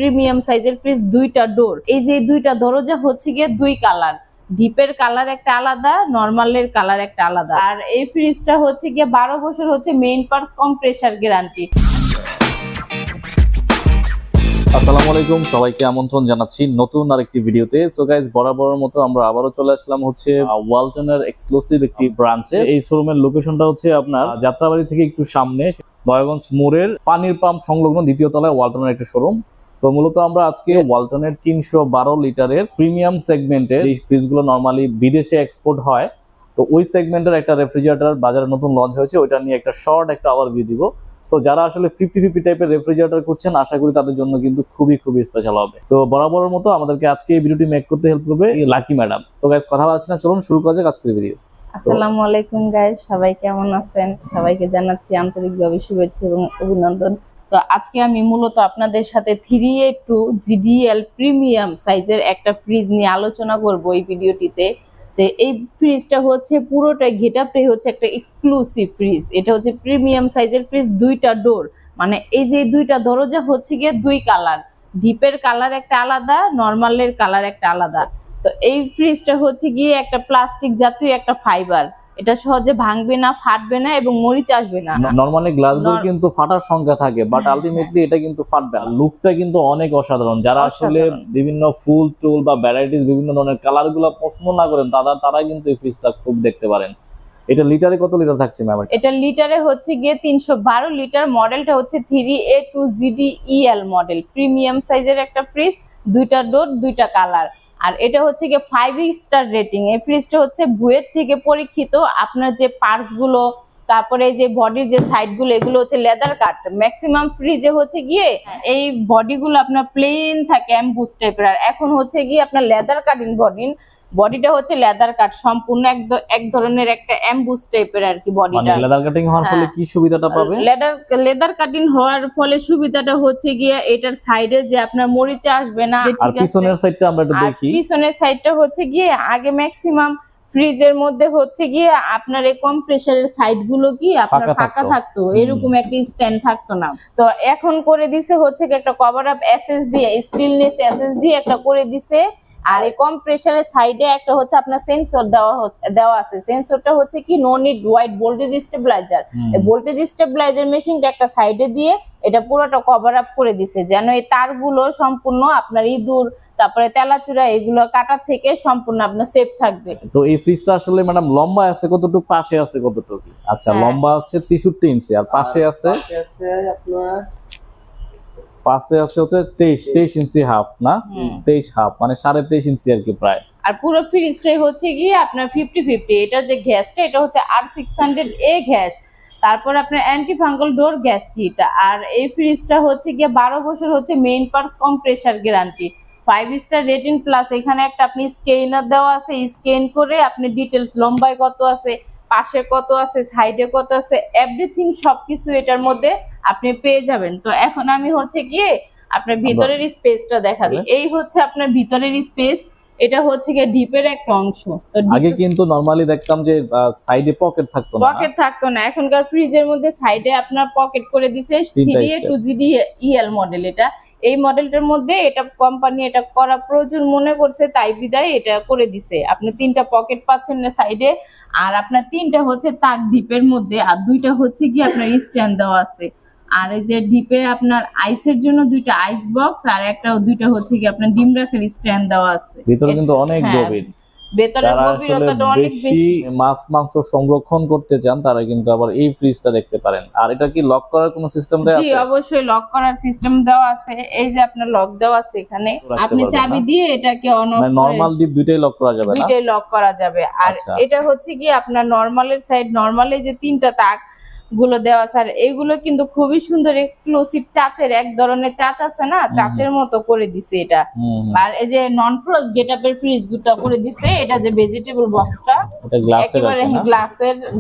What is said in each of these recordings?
Premium সাইজের fridge, দুইটা ডোর। এই যে দুইটা দরজা হচ্ছে গিয়ে দুই কালার, ডিপের কালার একটা আলাদা, নরমালের কালার একটা আলাদা। আর এই ফ্রিজটা হচ্ছে গিয়ে 12 বছর হচ্ছে মেইন পার্টস কম্প্রেসার গ্যারান্টি। আসসালামু আলাইকুম, সবাইকে আমন্ত্রণ জানাচ্ছি নতুন আরেকটি ভিডিওতে। সো গাইস, বরাবরের মতো আমরা আবারও চলে আসলাম হচ্ছে ওয়ালটনের এক্সক্লুসিভ একটি ব্রাঞ্চে। এই শোরুমের লোকেশনটা হচ্ছে আপনার যাত্রাবাড়ি থেকে একটু সামনে, দয়াগঞ্জ মোড়ের পানির পাম্প সংলগ্ন দ্বিতীয় তলায় ওয়ালটনের একটা শোরুম। তো মূলত আমরা আজকে ওয়ালটনের 312 লিটারের প্রিমিয়াম সেগমেন্টের যে ফ্রিজগুলো নরমালি বিদেশে এক্সপোর্ট হয়, তো ওই সেগমেন্টের একটা রেফ্রিজারেটর বাজারে নতুন লঞ্চ হয়েছে, ওইটা নিয়ে একটা শর্ট একটা ওভারভিউ দিব। সো যারা আসলে 50-50 টাইপের রেফ্রিজারেটর করছেন, আশা করি তাদের জন্য কিন্তু খুবই স্পেশাল হবে। তো বরাবরের মতো আমাদেরকে আজকে এই ভিডিওটি মেক করতে হেল্প করবে লাকি ম্যাডাম। সো গাইস, কথা বলছি না, চলুন শুরু করা যাক আজকের ভিডিও। আসসালামু আলাইকুম গাইস, সবাই কেমন আছেন? সবাইকে জানাচ্ছি আন্তরিকভাবে শুভেচ্ছা এবং অভিনন্দন। তো আজকে আমি মূলত আপনাদের সাথে 3A2 GDL প্রিমিয়াম সাইজের একটা ফ্রিজ নিয়ে আলোচনা করব এই ভিডিওটিতে। এই ফ্রিজটা হচ্ছে পুরোটা গেটআপটাই হচ্ছে একটা এক্সক্লুসিভ ফ্রিজ। এটা হচ্ছে প্রিমিয়াম সাইজের ফ্রিজ, দুইটা ডোর, মানে এই যে দুইটা দরজা হচ্ছে গিয়ে দুই কালার, ডিপের কালার একটা আলাদা, নরমালের কালার একটা আলাদা। তো এই ফ্রিজটা হচ্ছে গিয়ে একটা প্লাস্টিক জাতীয় একটা ফাইবার, এটা সহজে ভাঙবে না, ফাটবে না এবং মরিচ আসবে না। নরমালি গ্লাস ডোর কিন্তু ফাটার সংখ্যা থাকে, বাট আলটিমেটলি এটা কিন্তু ফাটবে না। লুকটা কিন্তু অনেক অসাধারণ। যারা আসলে বিভিন্ন ফুল টুল বা ভ্যারাইটিস বিভিন্ন ধরনের কালার গুলো পছন্দ না করেন, তারা কিন্তু এই ফ্রিজটা খুব দেখতে পারেন। এটা লিটারে কত লিটার থাকছে ম্যাম? এটা লিটারে হচ্ছে গিয়ে 312 লিটার। মডেলটা হচ্ছে 3A2 GDEL মডেল, প্রিমিয়াম সাইজের একটা ফ্রিজ, দুইটা ডোর, দুইটা কালার। আর এটা হচ্ছে গিয়ে 5 স্টার রেটিং। এই ফ্রিজটা হচ্ছে বুয়েট থেকে পরীক্ষিত। আপনার যে পার্টস গুলো, তারপরে যে বডির যে সাইড গুলো, এগুলো হচ্ছে লেদার কাট। ম্যাক্সিমাম ফ্রিজে হচ্ছে গিয়ে এই বডি গুলো আপনার প্লেন থাকে এমবুস টাইপের, আর এখন হচ্ছে গিয়ে আপনার লেদার কাটিং বডিটা হচ্ছে লেদার কাট, সম্পূর্ণ এক ধরনের একটা এমবুস টাইপের আর কি বডিটা। লেদার কাটিং হওয়ার ফলে কি সুবিধাটা পাবে? লেদার কাটিং হওয়ার ফলে সুবিধাটা হচ্ছে গিয়ে এটার সাইডে যে আপনার মরিচা আসবে না। আর পিছনের সাইডটা আমরা একটু দেখি। পিছনের সাইডটা হচ্ছে গিয়ে আগে ম্যাক্সিমাম ফ্রিজের মধ্যে হচ্ছে গিয়ে আপনার এই কম্প্রেসারের সাইড গুলো কি আপনার ফাঁকা থাকতো, এরকম একটা স্ট্যান্ড থাকতো না। তো এখন করে দিছে হচ্ছে একটা কভার আপ এসএস দিয়ে, স্টিলনেস এসএস দিয়ে একটা করে দিছে। আর এই কম্প্রেসারের সাইডে একটা হচ্ছে আপনার সেন্সর দেওয়া আছে। সেন্সরটা হচ্ছে কি no need white voltage stabiliser. এই ভোল্টেজ স্টেবিলাইজার মেশিনটা একটা সাইডে দিয়ে এটা পুরোটা কভার আপ করে দিছে, যেন এই তারগুলো সম্পূর্ণ আপনার ইঁদুর, তারপরে তেলাচুরা, এগুলো কাটার থেকে সম্পূর্ণ আপনার সেফ থাকবে। তো এই ফ্রিজটা আসলে ম্যাডাম লম্বা আছে কতটুকু, পাশে আছে কতটুকু? আচ্ছা, লম্বা হচ্ছে 63 ইঞ্চি, আর পাশে আছে আপনার পাশে আছে হচ্ছে 23 ইঞ্চি হাফ, না 23 হাফ মানে 23.5 ইঞ্চি আর কি প্রায়। আর পুরো ফ্রিজটাই হচ্ছে গিয়ে আপনার 50-50। এটা যে গ্যাসটা, এটা হচ্ছে R600A গ্যাস, তারপর আপনার অ্যান্টি ফাঙ্গাল ডোর গ্যাস কিট। আর এই ফ্রিজটা হচ্ছে গিয়ে 12 বছর হচ্ছে main parts compressor guarantee, 5 star rating plus. এখানে একটা আপনি স্ক্যানার দেওয়া আছে, স্ক্যান করে আপনি ডিটেলস লম্বায় কত আছে, পাশে কত আছে, সাইডে কত আছে, এভরিথিং সবকিছু এটার মধ্যে আপনি পেয়ে যাবেন। তো এখন আমি হচ্ছে গিয়ে আপনার ভিতরের স্পেসটা দেখাবো। এই হচ্ছে আপনার ভিতরের স্পেস, এটা হচ্ছে গিয়ে ডিপের একটা অংশ। আগে কিন্তু নরমালি দেখতাম যে সাইডে পকেট থাকতো না, এখনকার ফ্রিজের মধ্যে সাইডে আপনার পকেট করে দিছে। 3A2 GDEL মডেল এটা। এই মডেলটার মধ্যে এটা কোম্পানি এটা করা প্রয়োজন মনে করছে, তাই বিদায় এটা করে দিছে। আপনি 3টা পকেট পাচ্ছেন না সাইডে, আর আপনার 3টা হচ্ছে তাক ডিপের মধ্যে, আর 2টা হচ্ছে কি আপনার স্ট্যান্ড দেওয়া আছে। আর এই যে ডিপে আপনার আইসের জন্য 2টা আইস বক্স, আর দুইটা হচ্ছে কি আপনার ডিম রাখার স্ট্যান্ড দেওয়া আছে। ভিতরে কিন্তু অনেক গভীর, ভেতরের গভীরতাটা অনেক বেশি। মাছ মাংস সংরক্ষণ করতে চান তারা কিন্তু আবার এই ফ্রিজটা দেখতে পারেন। আর এটা কি লক করার কোনো সিস্টেম দেওয়া আছে? জি, অবশ্যই লক করার সিস্টেম দেওয়া আছে। এই যে আপনার লক দেওয়া আছে এখানে, আপনি চাবি দিয়ে এটাকে অন অফ, নরমাল ডিপ দুইটাই লক করা যাবে না? দুইটাই লক করা যাবে। আর এটা হচ্ছে কি আপনার নরমালের সাইড, নরমালে যে 3টা তাক গুলো দেওয়া আছে, আর এইগুলো কিন্তু খুবই সুন্দর এক্সক্লুসিভ চাচের এক ধরনের চাচ আছে না, চাচের মতো করে দিছে এটা। আর এই যে নন ফ্রোজ গেটআপের ফ্রিজ গুলো করে দিছে। এটা যে ভেজিটেবল বক্সটা, একেবারে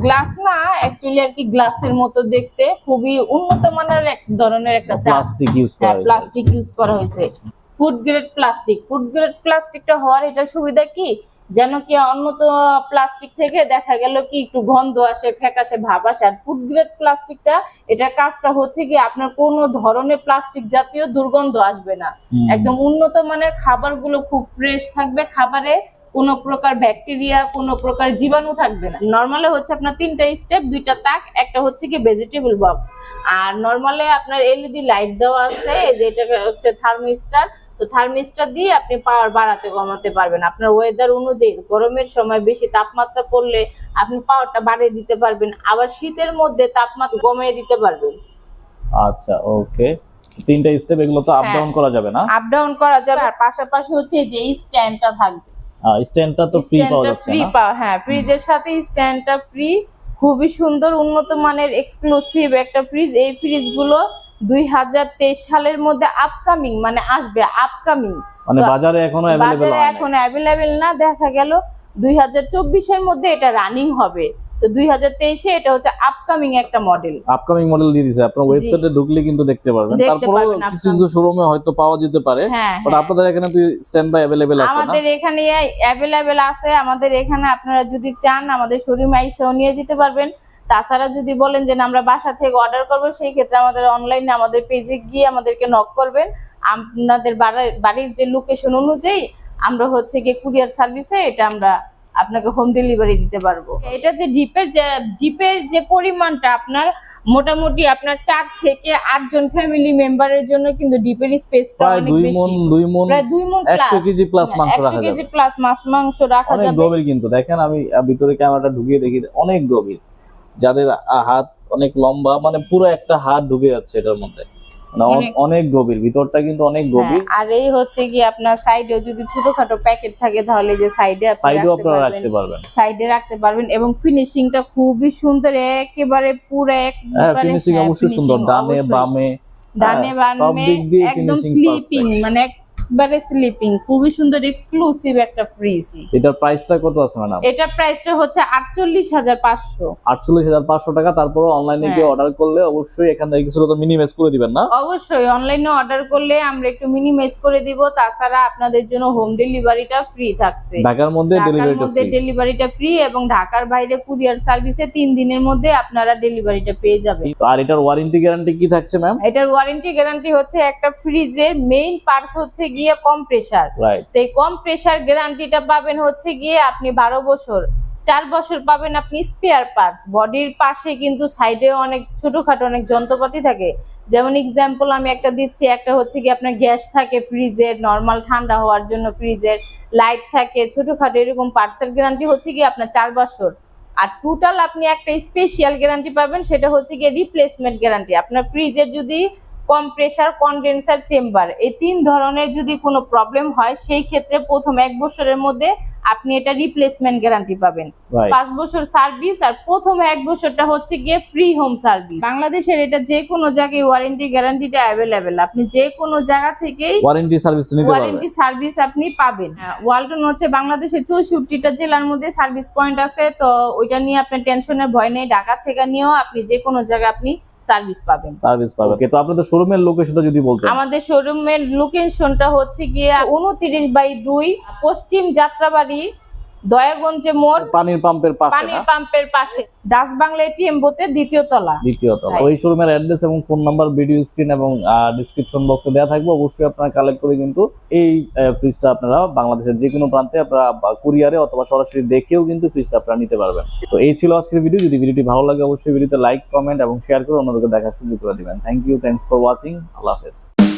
গ্লাস না, অ্যাকচুয়ালি আর কি গ্লাসের মতো দেখতে, খুবই উন্নত মানের এক ধরনের একটা প্লাস্টিক ইউজ করা হয়েছে। ফুড গ্রেড প্লাস্টিকটা হওয়ার এটা সুবিধা কি, যেন কি উন্নত প্লাস্টিক থেকে দেখা গেল কি একটু গন্ধ আসে, ফ্যাকাশে ভাব আসে। আর ফুড গ্রেড প্লাস্টিকটা, এটার কাজটা হচ্ছে কি আপনার কোনো ধরনের প্লাস্টিক জাতীয় দুর্গন্ধ আসবে না। একদম উন্নত মানের খাবারগুলো খুব ফ্রেশ থাকবে, খাবারে কোনো প্রকার ব্যাকটেরিয়া, কোনো প্রকার জীবাণু থাকবে না। নরমালে হচ্ছে আপনার 3টা স্টেপ, 2টা তাক, একটা হচ্ছে কি ভেজিটেবল বক্স। আর নরমালে আপনার এলইডি লাইট দেওয়া আছে, যেটা হচ্ছে থার্মোস্টার। তো থার্মোস্টার দিয়ে আপনি পাওয়ার বাড়াতে কমাতে পারবেন। আপনার ওয়েদার অনুযায়ী গরমের সময় বেশি তাপমাত্রা পড়লে আপনি পাওয়ারটা বাড়িয়ে দিতে পারবেন, আবার শীতের মধ্যে তাপমাত্রা কমিয়ে দিতে পারবেন। আচ্ছা, ওকে। 3টা স্টেপ, এগুলো তো আপ ডাউন করা যাবে না? আপ ডাউন করা যাবে। আর পাশাপাশি হচ্ছে যে স্ট্যান্ডটা থাকবে, স্ট্যান্ডটা তো ফ্রি পাওয়া যাচ্ছে ফ্রি না? হ্যাঁ, ফ্রিজের সাথে স্ট্যান্ডটা ফ্রি। খুবই সুন্দর উন্নত মানের এক্সক্লুসিভ একটা ফ্রিজ। এই ফ্রিজগুলো 2023 সালের মধ্যে আপকামিং, মানে আসবে আপকামিং, মানে বাজারে এখনো अवेलेबल হয় না? এখনো अवेलेबल না, দেখা গেল 2024 এর মধ্যে এটা রানিং হবে। তো 2023 এ এটা হচ্ছে আপকামিং একটা মডেল। আপকামিং মডেল দিয়ে দিয়েছে। আপনার ওয়েবসাইটে ঢুকলে কিন্তু দেখতে পারবেন। তারপরে কিছু কিছু শোরুমে হয়তো পাওয়া যেতে পারে, বাট আপনাদের এখানে তো স্ট্যান্ড বাই अवेलेबल আছে না? আমাদের এখানে अवेलेबल আছে। আমাদের এখানে আপনারা যদি চান আমাদের শোরুমে এসেও নিয়ে যেতে পারবেন। তাছাড়া যদি বলেন যে আমরা বাসা থেকে অর্ডার করব, সেই ক্ষেত্রে আমাদের অনলাইনে আমাদের পেজে গিয়ে আমাদেরকে নক করবেন। আপনাদের বাড়ির যে লোকেশন অনুযায়ী আমরা হচ্ছে গিয়ে কুরিয়ার সার্ভিসে এটা আমরা আপনাকে হোম ডেলিভারি দিতে পারবো। এটা যে ডিপের যে পরিমাণটা, আপনার মোটামুটি আপনার 4 থেকে 8 জন ফ্যামিলি মেম্বারের জন্য কিন্তু ডিপের স্পেসটা অনেক বেশি। প্রায় 2 মণ 100 কেজি প্লাস মাংস রাখা যাবে। 100 কেজি প্লাস মাংস রাখা যাবে। অনেক গভীর কিন্তু, দেখেন আমি ভিতরে ক্যামেরাটা ঢুকিয়ে দেখি, অনেক গভীর। যাদের হাত অনেক লম্বা, মানে পুরো একটা হাত ঢুকে যাচ্ছে এটার মধ্যে, অনেক গভীর, ভিতরটা কিন্তু অনেক গভীর। আর এই হচ্ছে কি আপনার সাইডে যদি ছোটখাটো প্যাকেট থাকে তাহলে যে সাইডে আপনারা রাখতে পারবেন, সাইডে রাখতে পারবেন। এবং ফিনিশিংটা খুবই সুন্দর, একেবারে পুরো ফিনিশিং অবশ্যই সুন্দর, ডানে বামে সব দিক দিয়ে একদম ফিনিশিং স্লিপিং, মানে একবারে স্লিপিং, খুবই সুন্দর এক্সক্লুসিভ একটা ফ্রিজ। এটার প্রাইসটা কত আছে ম্যাডাম? এটার প্রাইসটা হচ্ছে 48,500। 48,500 টাকা। তারপর অনলাইনে গিয়ে অর্ডার করলে অবশ্যই এখান থেকে কিছু তো মিনিমাইজ করে দিবেন না? অবশ্যই অনলাইনে অর্ডার করলে আমরা একটু মিনিমাইজ করে দিব। তাছাড়া আপনাদের জন্য হোম ডেলিভারিটা ফ্রি থাকছে। ঢাকার মধ্যে ডেলিভারিটা ফ্রি, এবং ঢাকার বাইরে কুরিয়ার সার্ভিসে 3 দিনের মধ্যে আপনারা ডেলিভারিটা পেয়ে যাবেন। আর এটার ওয়ারেন্টি গ্যারান্টি কি থাকছে ম্যাম? এটার ওয়ারেন্টি গ্যারান্টি হচ্ছে একটা ফ্রিজের মেইন পার্টস হচ্ছে গিয়ে কম্প্রেসার। তো এই কম্প্রেসার গ্যারান্টিটা পাবেন হচ্ছে গিয়ে আপনি 12 বছর। 4 বছর পাবেন আপনি স্পেয়ার পার্টস। বডির পাশে কিন্তু সাইডে অনেক ছোটখাটো অনেক যন্ত্রপাতি থাকে। যেমন এক্সাম্পল আমি একটা দিচ্ছি, একটা হচ্ছে কি আপনার গ্যাস থাকে ফ্রিজের, নরমাল ঠান্ডা হওয়ার জন্য ফ্রিজের লাইট থাকে, ছোটখাটো এরকম পার্টসের গ্যারান্টি হচ্ছে কি আপনার 4 বছর। আর টোটাল আপনি একটা স্পেশাল গ্যারান্টি পাবেন, সেটা হচ্ছে গিয়ে রিপ্লেসমেন্ট গ্যারান্টি। আপনার ফ্রিজের যদি কম্প্রেসার, কনডেন্সার, চেম্বার, এই 3 ধরনের যদি কোনো প্রবলেম হয়, সেই ক্ষেত্রে প্রথম 1 বছরের মধ্যে আপনি এটা রিপ্লেসমেন্ট গ্যারান্টি পাবেন। 5 বছর সার্ভিস, আর প্রথম 1 বছরটা হচ্ছে গিয়ে ফ্রি হোম সার্ভিস। বাংলাদেশের এটা যে কোনো জায়গায় ওয়ারেন্টি গ্যারান্টিটা अवेलेबल, আপনি যে কোনো জায়গা থেকেই ওয়ারেন্টি সার্ভিস আপনি পাবেন। ওয়ালটন হচ্ছে বাংলাদেশের 64টা জেলার মধ্যে সার্ভিস পয়েন্ট আছে। তো ওইটা নিয়ে আপনার টেনশনের ভয় নেই, ঢাকা থেকে নিয়েও আপনি যে কোনো জায়গায় আপনি সার্ভিস পাবেন। তো আপনাদের শোরুমের লোকেশনটা যদি বলতেন? আমাদের শোরুমের লোকেশনটা হচ্ছে গিয়ে 29/2 পশ্চিম যাত্রাবাড়ি, দয়াগঞ্জে মোড়, পানির পাম্পের পাশে ডাচ বাংলা এটিএম বুথে দ্বিতীয় তলা। ওই শোরুমের অ্যাড্রেস এবং ফোন নাম্বার ভিডিও স্ক্রিন এবং ডেসক্রিপশন বক্সে দেওয়া থাকবে। অবশ্যই আপনারা কালেক্ট করে কিন্তু এই ফ্রিজটা আপনারা বাংলাদেশের যে কোনো প্রান্তে আপনারা কুরিয়ারে অথবা সরাসরি দেখেও কিন্তু ফ্রিজটা আপনারা নিতে পারবেন। তো এই ছিল আজকের ভিডিও। যদি ভিডিওটি ভালো লাগে অবশ্যই ভিডিওতে লাইক, কমেন্ট এবং শেয়ার করে অন্যদেরকে দেখার সুযোগ করে দিবেন। Thanks for watching. আল্লাহ হাফেজ।